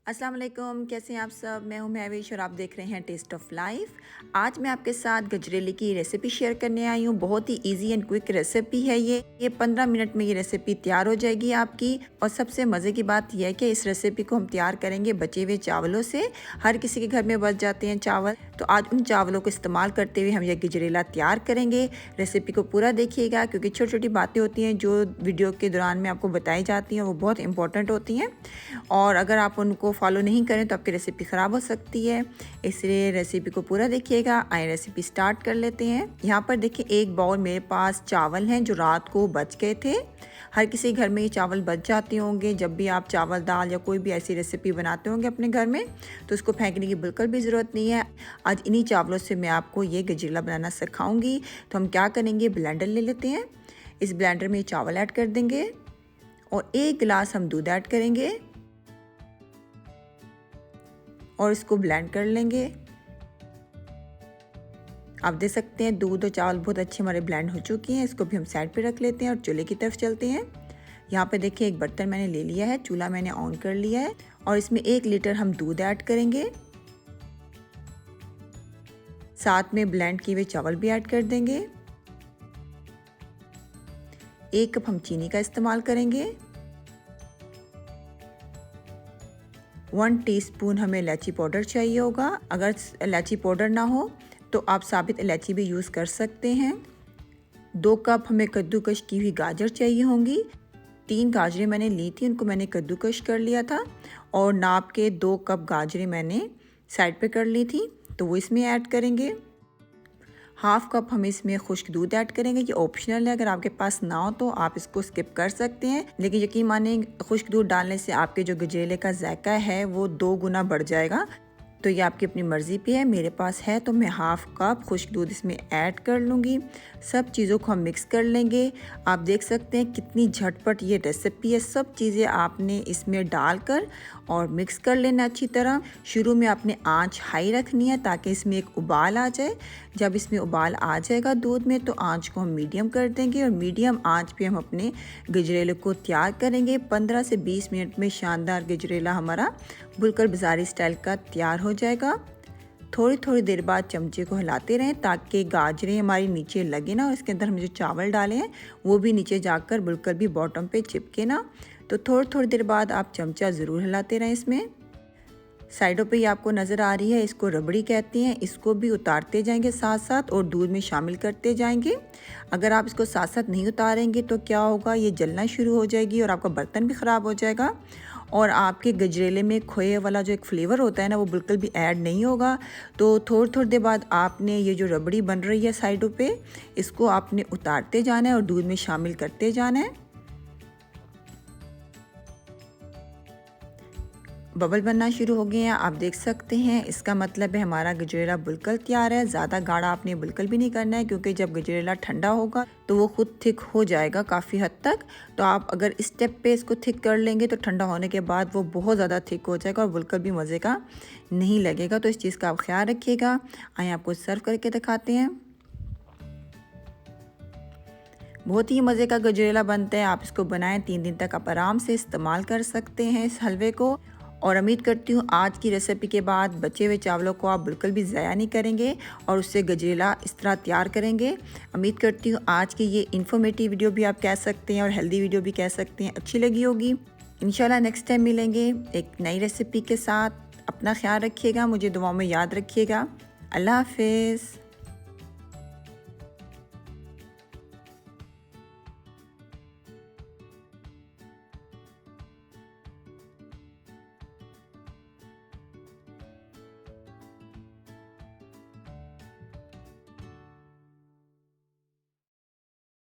अस्सलाम वालेकुम, कैसे हैं आप सब। मैं हूं महविश और आप देख रहे हैं टेस्ट ऑफ लाइफ। आज मैं आपके साथ गजरेले की रेसिपी शेयर करने आई हूं। बहुत ही इजी एंड क्विक रेसिपी है ये 15 मिनट में ये रेसिपी तैयार हो जाएगी आपकी। और सबसे मज़े की बात यह है कि इस रेसिपी को हम तैयार करेंगे बचे हुए चावलों से। हर किसी के घर में बच जाते हैं चावल, तो आज उन चावलों को इस्तेमाल करते हुए हम यह गजरेला तैयार करेंगे। रेसिपी को पूरा देखिएगा क्योंकि छोटी छोटी बातें होती हैं जो वीडियो के दौरान में आपको बताई जाती हैं, वो बहुत इंपॉर्टेंट होती हैं और अगर आप उनको फॉलो नहीं करें तो आपकी रेसिपी ख़राब हो सकती है। इसलिए रेसिपी को पूरा देखिएगा। आइए रेसिपी स्टार्ट कर लेते हैं। यहाँ पर देखिए एक बाउल मेरे पास चावल हैं जो रात को बच गए थे। हर किसी घर में ये चावल बच जाते होंगे। जब भी आप चावल दाल या कोई भी ऐसी रेसिपी बनाते होंगे अपने घर में तो उसको फेंकने की बिल्कुल भी ज़रूरत नहीं है। आज इन्हीं चावलों से मैं आपको ये गजरेला बनाना सिखाऊंगी। तो हम क्या करेंगे, ब्लेंडर ले लेते हैं। इस ब्लेंडर में चावल ऐड कर देंगे और 1 गिलास हम दूध ऐड करेंगे और इसको ब्लेंड कर लेंगे। आप देख सकते हैं दूध और चावल बहुत अच्छे हमारे ब्लेंड हो चुकी हैं। इसको भी हम साइड पे रख लेते हैं और चूल्हे की तरफ चलते हैं। यहाँ पे देखिए एक बर्तन मैंने ले लिया है, चूल्हा मैंने ऑन कर लिया है और इसमें 1 लीटर हम दूध ऐड करेंगे। साथ में ब्लेंड किए हुए चावल भी ऐड कर देंगे। 1 कप हम चीनी का इस्तेमाल करेंगे। 1 टीस्पून हमें इलायची पाउडर चाहिए होगा। अगर इलायची पाउडर ना हो तो आप साबित इलायची भी यूज़ कर सकते हैं। 2 कप हमें कद्दूकश की हुई गाजर चाहिए होंगी। 3 गाजरें मैंने ली थी, उनको मैंने कद्दूकश कर लिया था और नाप के 2 कप गाजरें मैंने साइड पे कर ली थी, तो वो इसमें ऐड करेंगे। 1/2 कप हम इसमें खुश्क दूध ऐड करेंगे। ये ऑप्शनल है, अगर आपके पास ना हो तो आप इसको स्किप कर सकते हैं, लेकिन यकीन माने खुश्क दूध डालने से आपके जो गजरेले का जायका है वो 2 गुना बढ़ जाएगा। तो ये आपकी अपनी मर्ज़ी पे है। मेरे पास है तो मैं 1/2 कप खुश्क दूध इसमें ऐड कर लूँगी। सब चीज़ों को हम मिक्स कर लेंगे। आप देख सकते हैं कितनी झटपट ये रेसिपी है। सब चीज़ें आपने इसमें डालकर और मिक्स कर लेना अच्छी तरह। शुरू में आपने आंच हाई रखनी है ताकि इसमें एक उबाल आ जाए। जब इसमें उबाल आ जाएगा दूध में तो आंच को हम मीडियम कर देंगे और मीडियम आंच पे हम अपने गजरेले को तैयार करेंगे। 15 से 20 मिनट में शानदार गजरेला हमारा बिल्कुल बाज़ारी स्टाइल का तैयार हो जाएगा। थोड़ी थोड़ी देर बाद चमचे को हिलाते रहें ताकि गाजरें हमारी नीचे लगे ना और इसके अंदर हम जो चावल डाले हैं वो भी नीचे जाकर बिल्कुल भी बॉटम पे चिपके ना। तो थोड़ी थोड़ी देर बाद आप चमचा ज़रूर हिलाते रहें। इसमें साइडों पे ये आपको नज़र आ रही है, इसको रबड़ी कहते हैं। इसको भी उतारते जाएंगे साथ साथ और दूध में शामिल करते जाएंगे। अगर आप इसको साथ साथ नहीं उतारेंगे तो क्या होगा, ये जलना शुरू हो जाएगी और आपका बर्तन भी ख़राब हो जाएगा और आपके गजरेले में खोए वाला जो एक फ्लेवर होता है ना वो बिल्कुल भी ऐड नहीं होगा। तो थोड़ी थोड़ी देर बाद आपने ये जो रबड़ी बन रही है साइडों पे, इसको आपने उतारते जाना है और दूध में शामिल करते जाना है। बबल बनना शुरू हो गए हैं, आप देख सकते हैं। इसका मतलब है हमारा गजरेला बिल्कुल तैयार है। ज़्यादा गाढ़ा आपने बिल्कुल भी नहीं करना है क्योंकि जब गजरेला ठंडा होगा तो वो खुद थिक हो जाएगा काफ़ी हद तक। तो आप अगर इस स्टेप पे इसको थिक कर लेंगे तो ठंडा होने के बाद वो बहुत ज़्यादा थिक हो जाएगा और बिल्कुल भी मज़े का नहीं लगेगा। तो इस चीज़ का आप ख्याल रखिएगा। आइए आपको सर्व करके दिखाते हैं। बहुत ही मज़े का गजरेला बनता है। आप इसको बनाएं, 3 दिन तक आप आराम से इस्तेमाल कर सकते हैं इस हलवे को। और उम्मीद करती हूँ आज की रेसिपी के बाद बचे हुए चावलों को आप बिल्कुल भी ज़ाया नहीं करेंगे और उससे गजरेला इस तरह तैयार करेंगे। उम्मीद करती हूँ आज की ये इन्फॉर्मेटिव वीडियो भी आप कह सकते हैं और हेल्दी वीडियो भी कह सकते हैं अच्छी लगी होगी। इंशाल्लाह नेक्स्ट टाइम मिलेंगे एक नई रेसिपी के साथ। अपना ख्याल रखिएगा, मुझे दुआओं में याद रखिएगा। अल्लाह हाफिज़।